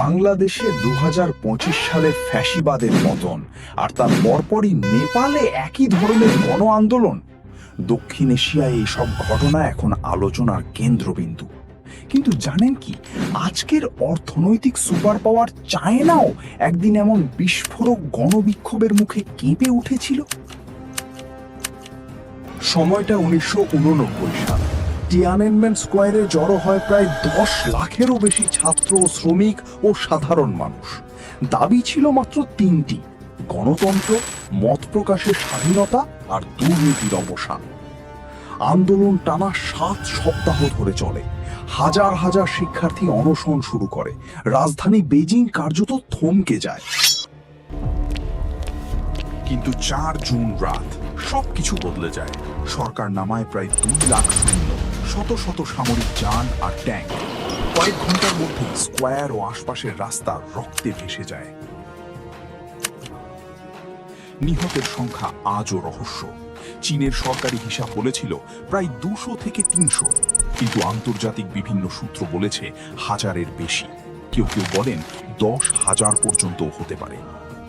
বাংলাদেশে ২০২৫ সালে ফ্যাসিবাদের পতন আর তার পরপরই নেপালে একই ধরনের গণ আন্দোলন। দক্ষিণ এশিয়ায় এইসব ঘটনা এখন আলোচনার কেন্দ্রবিন্দু। কিন্তু জানেন কি, আজকের অর্থনৈতিক সুপার পাওয়ার চায়নাও একদিন এমন বিস্ফোরক গণবিক্ষোভের মুখে কেঁপে উঠেছিল। সময়টা ১৯৮৯ সাল। টিয়ানেনমেন স্কোয়ারে জড়ো হয় প্রায় ১০ লাখেরও বেশি ছাত্র, শ্রমিক ও সাধারণ মানুষ। দাবি ছিল মাত্র তিনটি: গণতন্ত্র, মত প্রকাশের স্বাধীনতা আর দুর্নীতির অবসান। আন্দোলন টানা ৭ সপ্তাহ ধরে চলে। হাজার হাজার শিক্ষার্থী অনশন শুরু করে। রাজধানী বেজিং কার্যত থমকে যায়। কিন্তু ৪ জুন রাত সবকিছু বদলে যায়। সরকার নামায় প্রায় ২ লাখ সৈন্য, শত শত সামরিক যান আর ট্যাঙ্ক। কয়েক ঘন্টার মধ্যে স্কোয়ার ও আশপাশের রাস্তা রক্তে ভেসে যায়। নিহতের সংখ্যা আজও রহস্য। চীনের সরকারি হিসাব বলেছিল প্রায় ২০০ থেকে ৩০০, কিন্তু আন্তর্জাতিক বিভিন্ন সূত্র বলেছে হাজারের বেশি। কেউ কেউ বলেন ১০,০০০ পর্যন্ত হতে পারে।